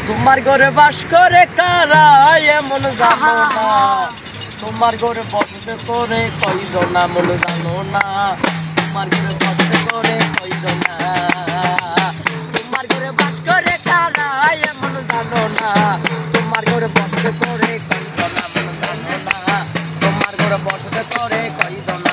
তোমার ঘরে বাস করে কারা এমন জানো না, তোমার ঘরে বসতে করে কয়জন এমন জানো না, তোমার ঘরে বসতে করে কয়জন, তোমার ঘরে বাস করে কারা এমন জানো না, তোমার ঘরে বসতে করে কয়জন এমন জানো না, তোমার ঘরে বসতে করে কয়জন।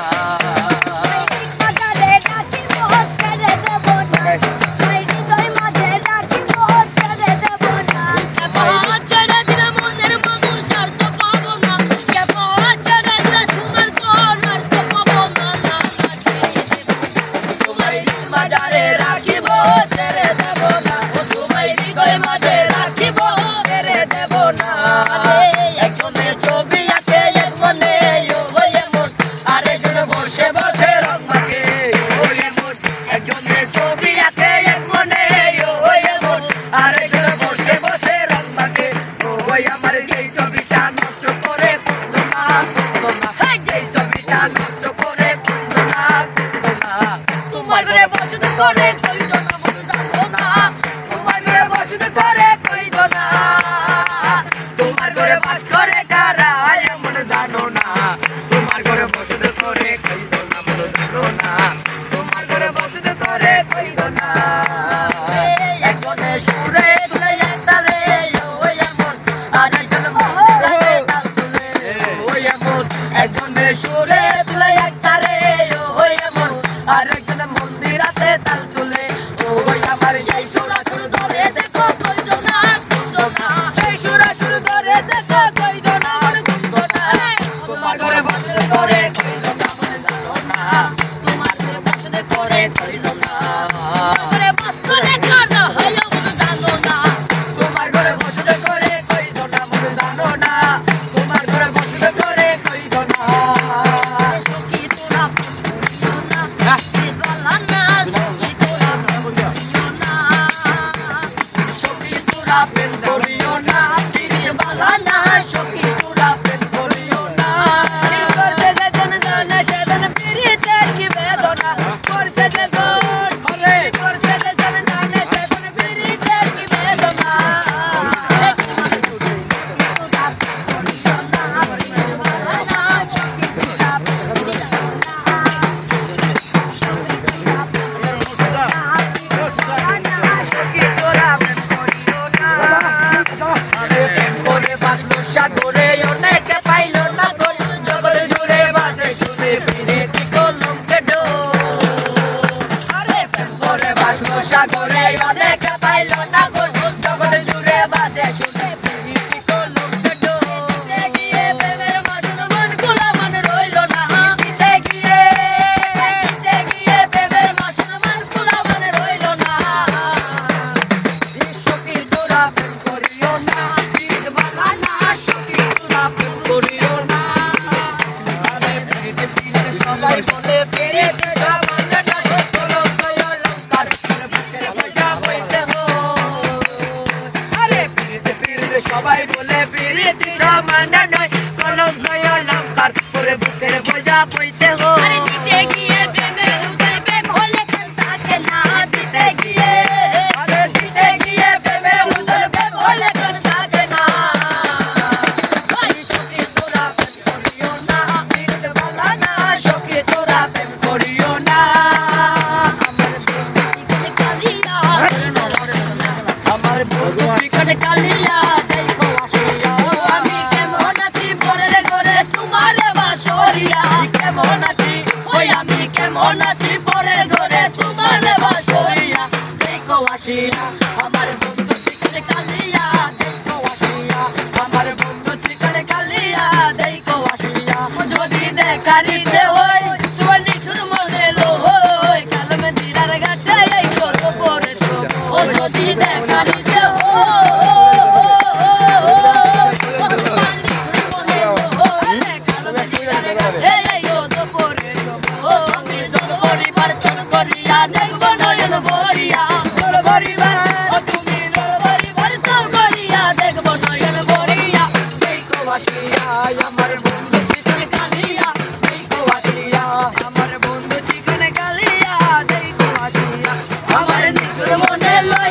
আমার নিজের মনে লই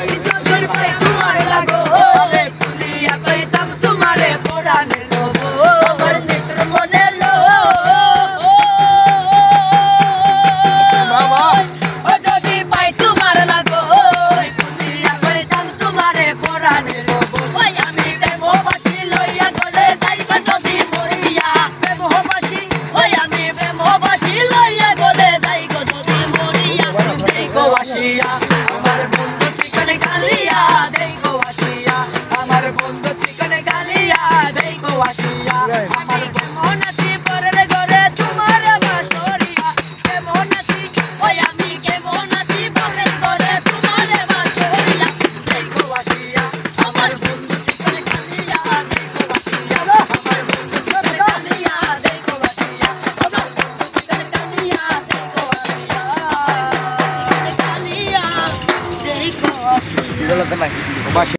আমার কেমন আছি পরের ঘরে তোমার বাসরিয়া কেমন আছি ওই আমি কেমন আছি পরের ঘরে তোমার বাসরিয়া দেখো বাসিয়া আমার বন্ধু চিকন কালিয়া দেখো বাসিয়া আমার বন্ধু চিকন কালিয়া দেখো বাসিয়া আমার বন্ধু চিকন কালিয়া দেখো বাসিয়া কালিয়া দেখো বাসিয়া